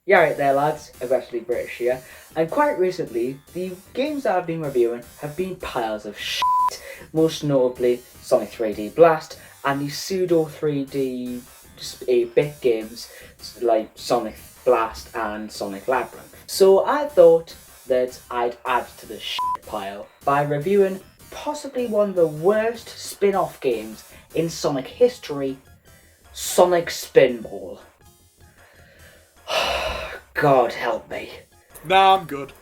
Yeah, right there, lads. Especially British here. And quite recently, the games that I've been reviewing have been piles of shit. Most notably, Sonic 3D Blast and the pseudo 3D 8-bit games like Sonic Blast and Sonic Labyrinth. So I thought that I'd add to the shit pile by reviewing possibly one of the worst spin-off games in Sonic history, Sonic Spinball. God help me. Nah, I'm good.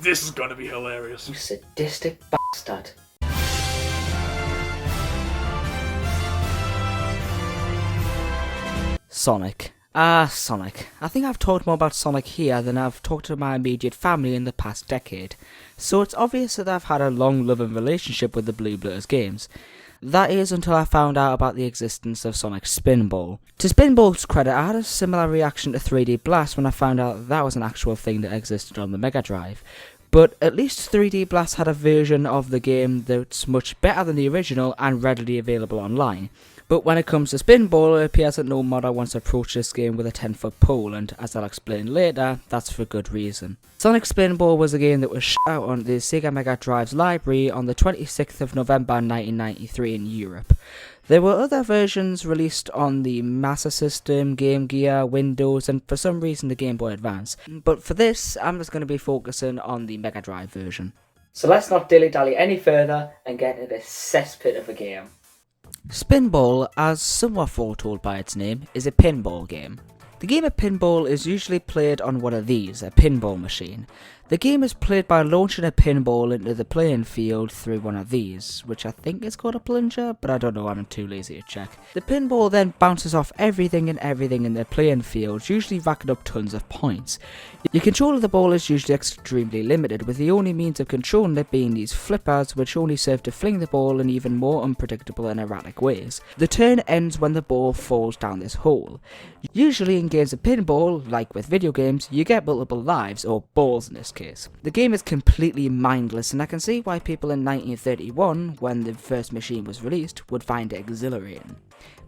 This is gonna be hilarious. You sadistic bastard. Sonic. Sonic. I think I've talked more about Sonic here than I've talked to my immediate family in the past decade, so it's obvious that I've had a long loving relationship with the Blue Blurs games. That is until I found out about the existence of Sonic Spinball. To Spinball's credit, I had a similar reaction to 3D Blast when I found out that was an actual thing that existed on the Mega Drive. But at least 3D Blast had a version of the game that's much better than the original and readily available online. But when it comes to Spinball, it appears that no modder wants to approach this game with a 10-foot pole, and as I'll explain later, that's for good reason. Sonic Spinball was a game that was shot out on the Sega Mega Drive's library on the 26th of November 1993 in Europe. There were other versions released on the Master System, Game Gear, Windows, and for some reason the Game Boy Advance. But for this, I'm just going to be focusing on the Mega Drive version. So let's not dilly-dally any further and get into this cesspit of a game. Spinball, as somewhat foretold by its name, is a pinball game. The game of pinball is usually played on one of these, a pinball machine. The game is played by launching a pinball into the playing field through one of these, which I think is called a plunger, but I don't know, I'm too lazy to check. The pinball then bounces off everything in the playing field, usually racking up tons of points. Your control of the ball is usually extremely limited, with the only means of controlling it being these flippers, which only serve to fling the ball in even more unpredictable and erratic ways. The turn ends when the ball falls down this hole. Usually in games of pinball, like with video games, you get multiple lives, or balls in this case. The game is completely mindless, and I can see why people in 1931, when the first machine was released, would find it exhilarating.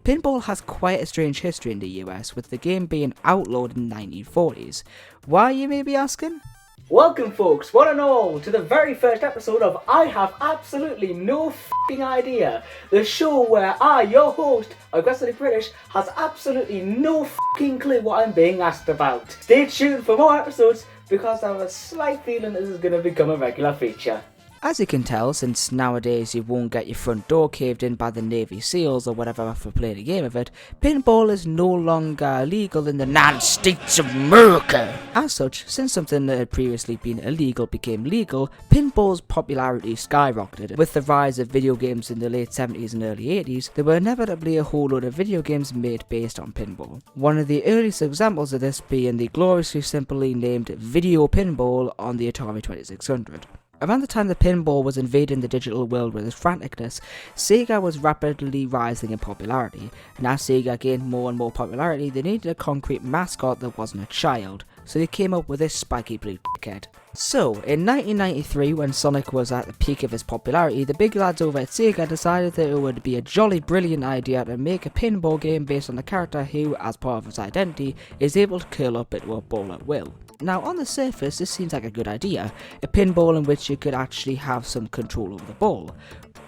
Pinball has quite a strange history in the US, with the game being outlawed in the 1940s. Why, you may be asking? Welcome folks, one and all, to the very first episode of I Have Absolutely No F***ing Idea, the show where I, your host, aggressively British, has absolutely no f***ing clue what I'm being asked about. Stay tuned for more episodes, because I have a slight feeling this is going to become a regular feature. As you can tell, since nowadays you won't get your front door caved in by the Navy SEALs or whatever for playing a game of it, pinball is no longer illegal in the United States of America. As such, since something that had previously been illegal became legal, pinball's popularity skyrocketed. With the rise of video games in the late 70s and early 80s, there were inevitably a whole load of video games made based on pinball. One of the earliest examples of this being the gloriously simply named Video Pinball on the Atari 2600. Around the time the pinball was invading the digital world with its franticness, Sega was rapidly rising in popularity, and as Sega gained more and more popularity, they needed a concrete mascot that wasn't a child, so they came up with this spiky blue dickhead. So, in 1993, when Sonic was at the peak of his popularity, the big lads over at Sega decided that it would be a jolly brilliant idea to make a pinball game based on a character who, as part of his identity, is able to curl up into a ball at will. Now, on the surface, this seems like a good idea, a pinball in which you could actually have some control over the ball.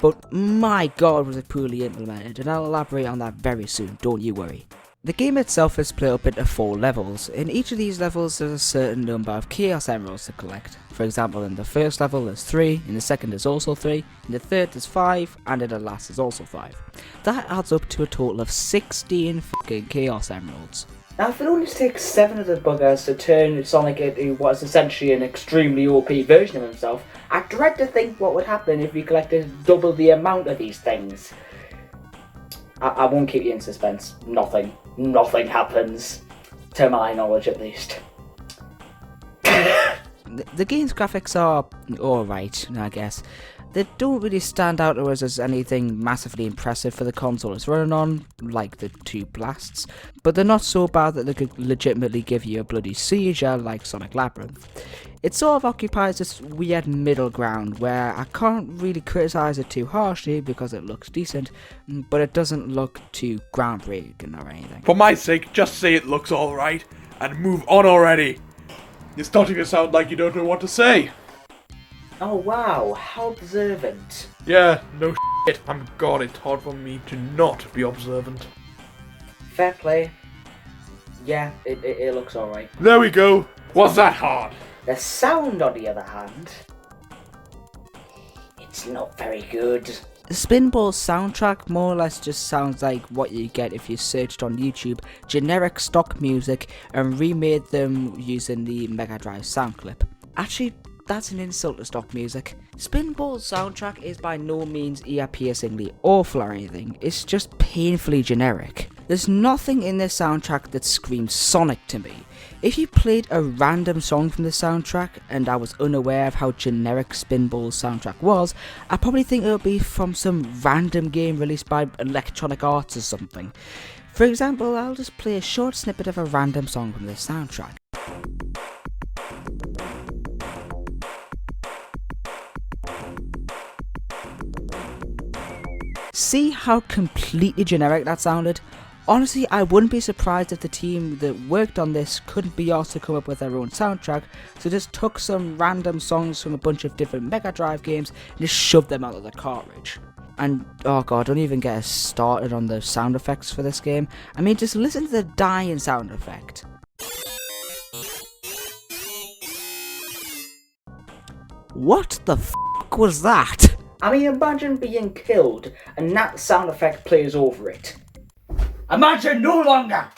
But my god was it poorly implemented, and I'll elaborate on that very soon, don't you worry. The game itself is split up into 4 levels. In each of these levels there's a certain number of Chaos Emeralds to collect. For example, in the first level there's 3, in the second there's also 3, in the third there's 5, and in the last there's also 5. That adds up to a total of 16 fucking Chaos Emeralds. Now, if it only takes 7 of the buggers to turn Sonic into what is essentially an extremely OP version of himself, I dread to think what would happen if we collected double the amount of these things. I won't keep you in suspense. Nothing happens. To my knowledge, at least. The game's graphics are alright, I guess. They don't really stand out to us as anything massively impressive for the console it's running on, like the 2 blasts, but they're not so bad that they could legitimately give you a bloody seizure like Sonic Labyrinth. It sort of occupies this weird middle ground where I can't really criticise it too harshly because it looks decent, but it doesn't look too groundbreaking or anything. For my sake, just say it looks alright. and move on already. You're starting to sound like you don't know what to say. Oh wow, how observant. Yeah, no shit. God, it's hard for me to not be observant. Fair play. Yeah, it looks alright. There we go. Was that hard? The sound, on the other hand, it's not very good. Spinball's soundtrack more or less just sounds like what you get if you searched on YouTube generic stock music and remade them using the Mega Drive sound clip. Actually, that's an insult to stock music. Spinball's soundtrack is by no means ear-piercingly awful or anything, it's just painfully generic. There's nothing in this soundtrack that screams Sonic to me. If you played a random song from the soundtrack and I was unaware of how generic Spinball's soundtrack was, I'd probably think it would be from some random game released by Electronic Arts or something. For example, I'll just play a short snippet of a random song from this soundtrack. See how completely generic that sounded? Honestly, I wouldn't be surprised if the team that worked on this couldn't be asked to come up with their own soundtrack, so just took some random songs from a bunch of different Mega Drive games and just shoved them out of the cartridge. And, oh god, don't even get us started on the sound effects for this game. I mean, just listen to the dying sound effect. What the f*** was that? I mean, imagine being killed and that sound effect plays over it. Imagine no longer!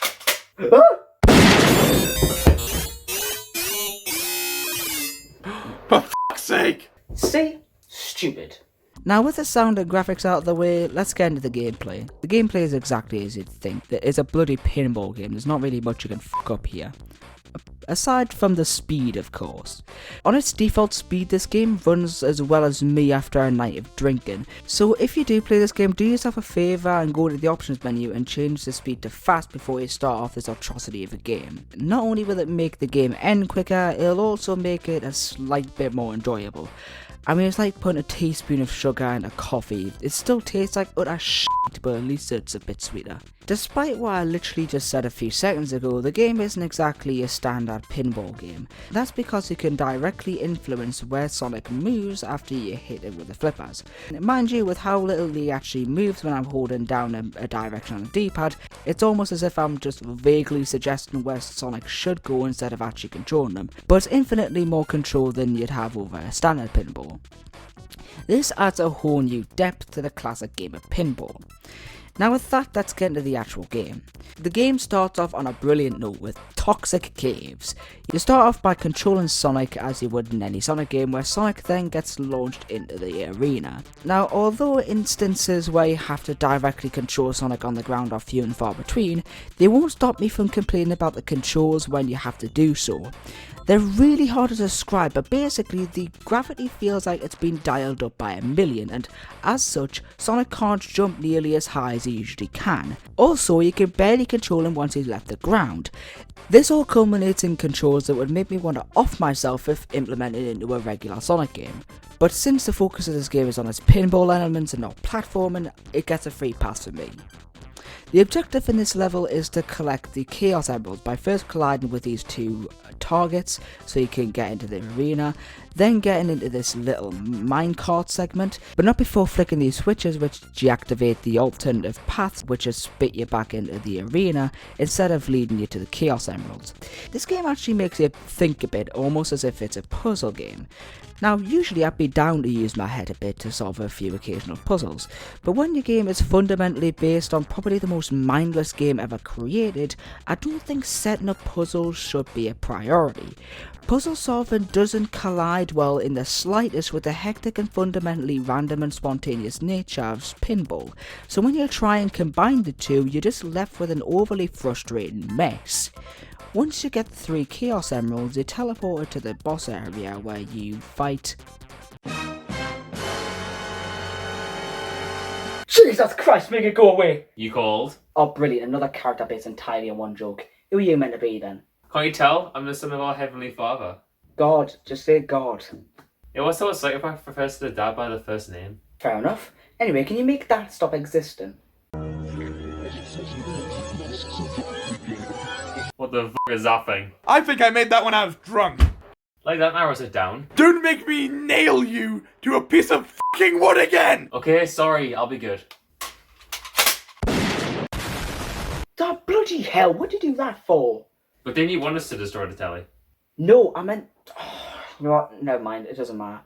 For fuck's sake! See? Stupid. Now with the sound and graphics out of the way, let's get into the gameplay. The gameplay is exactly as you'd think. It is a bloody pinball game, there's not really much you can fuck up here. Aside from the speed, of course. On its default speed, this game runs as well as me after a night of drinking. So if you do play this game, do yourself a favour and go to the options menu and change the speed to fast before you start off this atrocity of a game. Not only will it make the game end quicker, it'll also make it a slight bit more enjoyable. I mean, it's like putting a teaspoon of sugar in a coffee. It still tastes like utter shit, but at least it's a bit sweeter. Despite what I literally just said a few seconds ago, the game isn't exactly a standard pinball game. That's because you can directly influence where Sonic moves after you hit it with the flippers. Mind you, with how little he actually moves when I'm holding down a direction on the D-pad, it's almost as if I'm just vaguely suggesting where Sonic should go instead of actually controlling them. But it's infinitely more control than you'd have over a standard pinball. This adds a whole new depth to the classic game of pinball. Now with that, let's get into the actual game. The game starts off on a brilliant note with toxic caves. You start off by controlling Sonic as you would in any Sonic game, where Sonic then gets launched into the arena. Now although instances where you have to directly control Sonic on the ground are few and far between, they won't stop me from complaining about the controls when you have to do so. They're really hard to describe, but basically the gravity feels like it's been dialed up by 1,000,000, and as such, Sonic can't jump nearly as high as he usually can. Also, you can barely control him once he's left the ground. This all culminates in controls that would make me want to off myself if implemented into a regular Sonic game. But since the focus of this game is on its pinball elements and not platforming, it gets a free pass for me. The objective in this level is to collect the Chaos Emeralds by first colliding with these two targets so you can get into the arena, then getting into this little minecart segment, but not before flicking these switches which deactivate the alternative paths which just spit you back into the arena instead of leading you to the Chaos Emeralds. This game actually makes you think a bit, almost as if it's a puzzle game. Now, usually I'd be down to use my head a bit to solve a few occasional puzzles, but when your game is fundamentally based on probably the most mindless game ever created, I don't think setting up puzzles should be a priority. Puzzle solving doesn't collide well in the slightest with the hectic and fundamentally random and spontaneous nature of pinball, so when you try and combine the two, you're just left with an overly frustrating mess. Once you get the 3 Chaos Emeralds, you're teleported to the boss area where you fight... Jesus Christ, make it go away! You called? Oh brilliant, another character based entirely on one joke. Who are you meant to be then? Can't you tell? I'm the son of our Heavenly Father. God, just say God. Yeah, what's that psychopath refers to the dad by the first name? Fair enough. Anyway, can you make that stop existing? What the fuck is that thing? I think I made that when I was drunk. Like, that narrows it down. Don't make me nail you to a piece of fucking wood again! Okay, sorry, I'll be good. Oh, bloody hell, what did you do that for? But didn't you want us to destroy the telly? No, I meant... you know what? Never mind, it doesn't matter.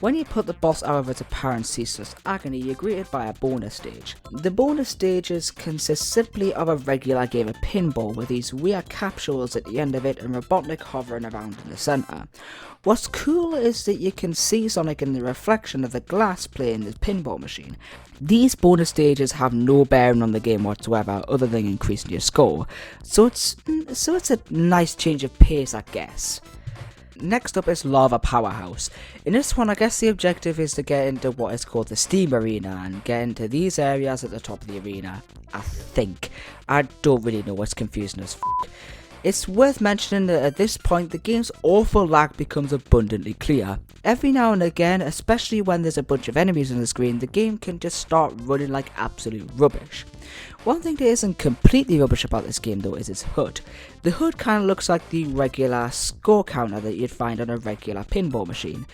When you put the boss out of its apparent ceaseless agony, you're greeted by a bonus stage. The bonus stages consist simply of a regular game of pinball with these weird capsules at the end of it and Robotnik hovering around in the centre. What's cool is that you can see Sonic in the reflection of the glass playing the pinball machine. These bonus stages have no bearing on the game whatsoever other than increasing your score, so it's a nice change of pace, I guess. Next up is Lava Powerhouse. In this one, I guess the objective is to get into what is called the Steam Arena and get into these areas at the top of the arena. I think. I don't really know, it's confusing as f***. It's worth mentioning that at this point the game's awful lag becomes abundantly clear. Every now and again, especially when there's a bunch of enemies on the screen, the game can just start running like absolute rubbish. One thing that isn't completely rubbish about this game though is its HUD. The HUD kind of looks like the regular score counter that you'd find on a regular pinball machine,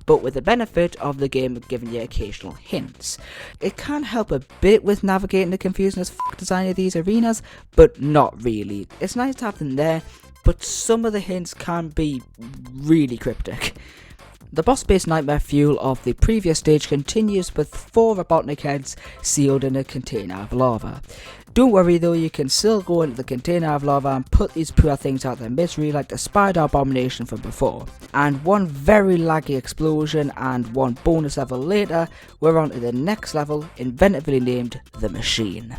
but with the benefit of the game giving you occasional hints. It can help a bit with navigating the confusing as f*** design of these arenas, but not really. It's nice to have them there, but some of the hints can be really cryptic. The boss-based nightmare fuel of the previous stage continues with 4 Robotnik heads sealed in a container of lava. Don't worry though, you can still go into the container of lava and put these poor things out of their misery like the spider abomination from before. And one very laggy explosion and one bonus level later, we're on to the next level, inventively named The Machine.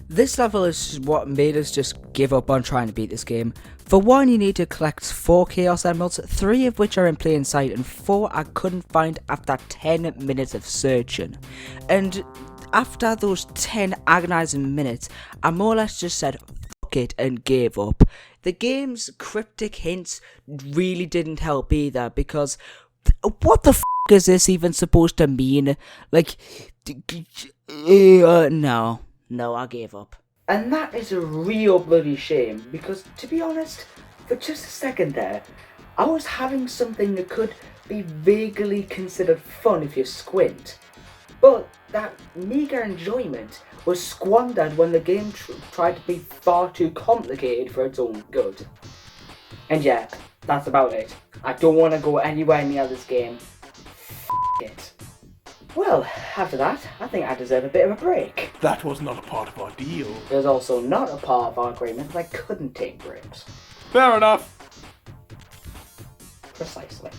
This level is what made us just give up on trying to beat this game. For one, you need to collect 4 Chaos Emeralds, 3 of which are in plain sight and 4 I couldn't find after 10 minutes of searching. And after those 10 agonizing minutes, I more or less just said fuck it and gave up. The game's cryptic hints really didn't help either, because what the f*** is this even supposed to mean? Like, no, I gave up. And that is a real bloody shame, because to be honest, for just a second there, I was having something that could be vaguely considered fun if you squint. But that meagre enjoyment was squandered when the game tried to be far too complicated for its own good. And yeah, that's about it. I don't want to go anywhere near this game. F*** it. Well, after that, I think I deserve a bit of a break. That was not a part of our deal. It was also not a part of our agreement that I couldn't take breaks. Fair enough. Precisely.